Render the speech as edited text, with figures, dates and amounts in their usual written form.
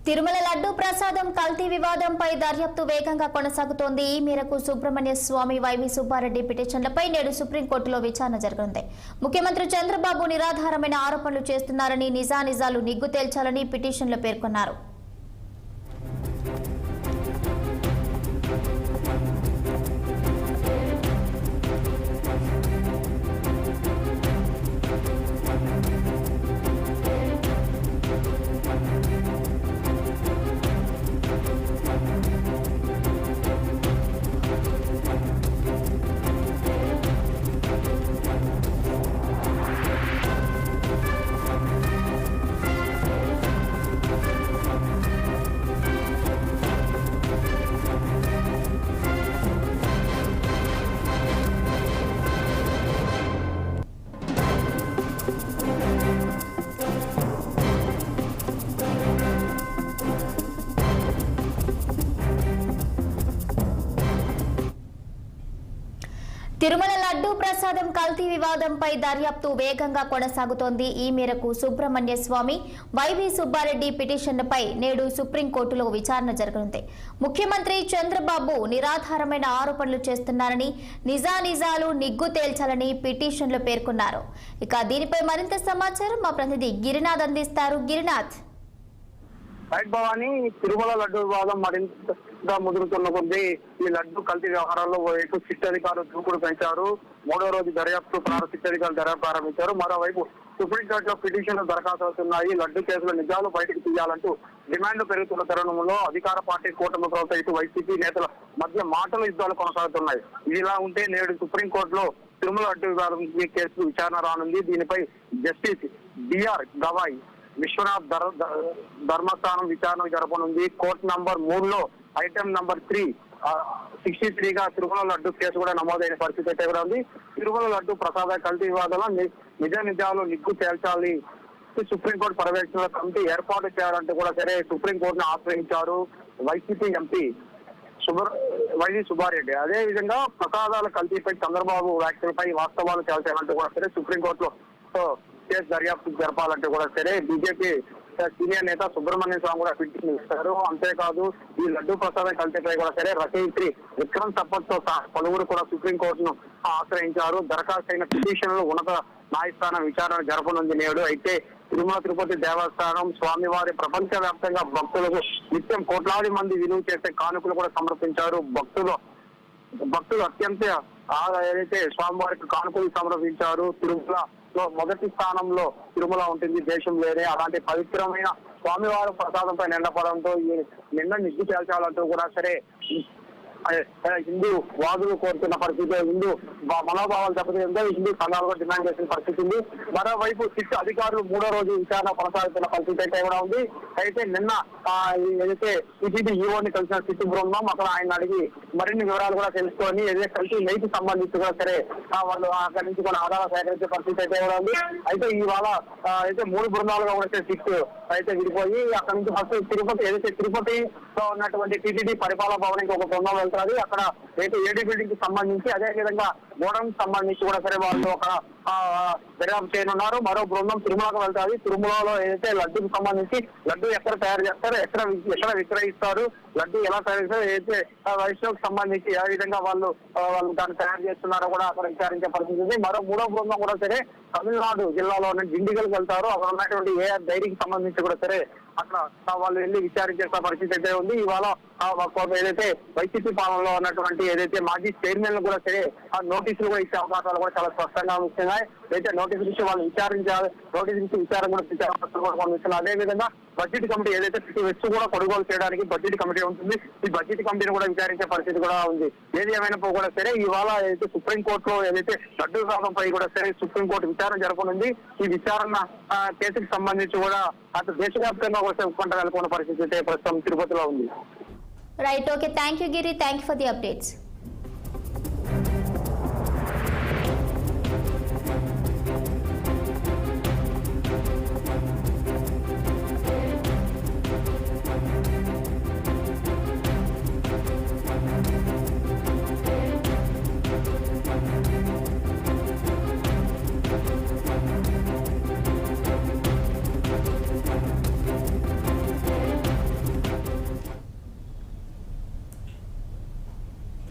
తిరుమల లడ్డు ప్రసాదం కల్తీ వివాదంపై దర్యాప్తు వేగంగా కొనసాగుతోంది. ఈ మేరకు సుబ్రహ్మణ్య స్వామి, వైవి సుబ్బారెడ్డి పిటిషన్లపై నేడు సుప్రీంకోర్టులో విచారణ జరగనుంది. ముఖ్యమంత్రి చంద్రబాబు నిరాధారమైన ఆరోపణలు చేస్తున్నారని, నిజానిజాలు నిగ్గు తేల్చాలని పిటిషన్లో పేర్కొన్నారు. తిరుమల లడ్డు ప్రసాదం కల్తీ వివాదంపై దర్యాప్తు వేగంగా కొనసాగుతోంది. ఈ మేరకు సుబ్రహ్మణ్య స్వామి, వైవి సుబ్బారెడ్డి పిటిషన్లపై నేడు సుప్రీంకోర్టులో విచారణ జరగనుంది. ముఖ్యమంత్రి చంద్రబాబు నిరాధారమైన ఆరోపణలు చేస్తున్నారని, నిజానిజాలు నిగ్గు తేల్చాలని పిటిషన్లో పేర్కొన్నారు. ఇక దీనిపై మరింత సమాచారం మా ప్రతినిధి గిరినాథ్ అందిస్తారు. గిరినాథ్. భవాని, తిరుమల లడ్డు వివాదం మరింతగా ముదురుతున్న కొద్దీ ఈ లడ్డు కల్తీ వ్యవహారాల్లో వైపు సిట్ అధికారులు దూకుడు పెంచారు. మూడో రోజు దర్యాప్తు సిట్ అధికారులు దర్యాప్తు ప్రారంభించారు. మరోవైపు సుప్రీంకోర్టులో పిటిషన్లు దరఖాస్తు అవుతున్నాయి. లడ్డు కేసులో నిజాలు బయటకు తీయాలంటూ డిమాండ్లు పెరుగుతున్న తరుణంలో అధికార పార్టీ కూటమి ప్రభుత్వం ఇటు వైసీపీ నేతల మధ్య మాటల యుద్ధాలు కొనసాగుతున్నాయి. ఇలా ఉంటే నేడు సుప్రీంకోర్టులో తిరుమల లడ్డు వివాదం కేసు విచారణ రానుంది. దీనిపై జస్టిస్ బిఆర్ గవాయ్ విశ్వనాథ్ ధర్మస్థానం విచారణ జరపనుంది. కోర్టు నంబర్ 3లో ఐటమ్ నంబర్ 63గా తిరుమల లడ్డు కేసు కూడా నమోదైన పరిస్థితి అయితే కూడా ఉంది. తిరుమల లడ్డు ప్రసాద కల్తీ వివాదంలో నిజాలు నిగ్గు తేల్చాలి, సుప్రీంకోర్టు పర్యవేక్షణ కమిటీ ఏర్పాటు చేయాలంటూ కూడా సరే సుప్రీంకోర్టును ఆశ్రయించారు వైసీపీ ఎంపీ వైవి సుబ్బారెడ్డి. అదే విధంగా ప్రసాదాల కల్తీపై చంద్రబాబు వ్యాఖ్యలపై వాస్తవాలు తేల్చాలంటూ కూడా సరే సుప్రీంకోర్టులో కేసు దర్యాప్తు జరపాలంటే కూడా సరే బీజేపీ సీనియర్ నేత సుబ్రహ్మణ్య స్వామి కూడా పిటిషన్ ఇస్తారు. అంతేకాదు ఈ లడ్డు ప్రసాదం కల్తీపై కూడా సరే రచయిత్రి విక్రమ్ సప్పట్తో పలువురు కూడా సుప్రీంకోర్టును ఆశ్రయించారు. దరఖాస్తు అయిన పిటిషన్లు ఉన్నత న్యాయస్థానం విచారణ జరపనుంది నేడు. అయితే తిరుమల తిరుపతి దేవస్థానం స్వామివారి ప్రపంచ వ్యాప్తంగా భక్తులకు నిత్యం కోట్లాది మంది విలువ చేసే కానుకలు కూడా సమర్పించారు. భక్తులు అత్యంత ఏదైతే స్వామివారికి కానుకలు సమర్పించారు. తిరుమలలో మొదటి స్థానంలో తిరుమల ఉంటుంది దేశంలోనే. అలాంటి పవిత్రమైన స్వామివారి ప్రసాదంపై నిండపడంతో నిన్న నిగ్గు తేల్చాలంటూ కూడా సరే హిందూ వాదులు కోరుతున్న పరిస్థితి, హిందూ మనోభావాలు దెబ్బతిందో హిందూ సంఘాలు కూడా డిమాండ్ చేసిన పరిస్థితి ఉంది. మరోవైపు సిట్ అధికారులు మూడో రోజు విచారణ కొనసాగుతున్న పరిస్థితి అయితే కూడా ఉంది. అయితే నిన్న ఏదైతే టీటీడీ ఈఓని కలిసిన సిట్ బృందం అక్కడ ఆయన అడిగి మరిన్ని వివరాలు కూడా తెలుసుకొని ఏదైతే కలిసి నెయ్యికి సంబంధించి కూడా సరే వాళ్ళు అక్కడి నుంచి కూడా ఆధారాలు సేకరించే పరిస్థితి అయితే కూడా ఉంది. అయితే ఇవాళ అయితే 3 బృందాలుగా కూడా సిట్ అయితే విడిపోయి అక్కడ నుంచి ఫస్ట్ తిరుపతిలో ఉన్నటువంటి టీటీడీ పరిపాలన భవనానికి ఒక బృందం వెళ్తుంది. అక్కడ అయితే ఏడీ బిల్డింగ్ కి సంబంధించి అదే విధంగా గోడౌన్ సంబంధించి కూడా సరే వాళ్ళు ఒక దర్యాప్తు చేయనున్నారు. మరో బృందం తిరుమలకు వెళ్తారు. తిరుమలలో ఏదైతే లడ్డుకు సంబంధించి లడ్డు ఎక్కడ తయారు చేస్తారు, ఎక్కడ విక్రయిస్తారు, లడ్డు ఎలా తయారు చేస్తారు, ఏదైతే వైష్ణవుకు సంబంధించి ఏ విధంగా వాళ్ళు దాన్ని తయారు చేస్తున్నారో కూడా అక్కడ విచారించే పరిస్థితి ఉంది. మరో మూడో బృందం కూడా సరే తమిళనాడు జిల్లాలో దిండిగల్కి వెళ్తారు. అక్కడ ఉన్నటువంటి ఏ డైరీకి సంబంధించి కూడా సరే అక్కడ వాళ్ళు వెళ్ళి విచారించే పరిస్థితి అయితే ఉంది. ఇవాళ ఏదైతే వైసీపీ పాలనలో ఉన్నటువంటి ఏదైతే మాజీ చైర్మన్ కూడా సరే ఆ నోటీసులు కూడా ఇచ్చే అవకాశాలు కూడా చాలా స్పష్టంగా వస్తున్నాయి. అయితే నోటీసులు ఇచ్చి వాళ్ళు విచారించాలి, నోటీసు ఇచ్చి విచారణ కూడా పంపిస్తున్నారు. అదే విధంగా బడ్జెట్ కమిటీ ఏదైతే ప్రతి వ్యక్తి కూడా కొనుగోలు చేయడానికి బడ్జెట్ కమిటీ ఉంటుంది. ఈ బడ్జెట్ కమిటీని కూడా విచారించే పరిస్థితి కూడా ఉంది. ఏది ఏమైనప్పుడు కూడా సరే ఇవాళ ఏదైతే సుప్రీంకోర్టులో ఏదైతే లడ్డు వివాదంపై కూడా సరే సుప్రీంకోర్టు విచారణ జరపనుంది. ఈ విచారణ కేసుకు సంబంధించి కూడా అటు దేశవ్యాప్తంగా కూడా ఉత్కంఠ నెలకొన్న పరిస్థితి అయితే ప్రస్తుతం తిరుపతిలో ఉంది. Right, okay, thank you Giri, thank you for the updates.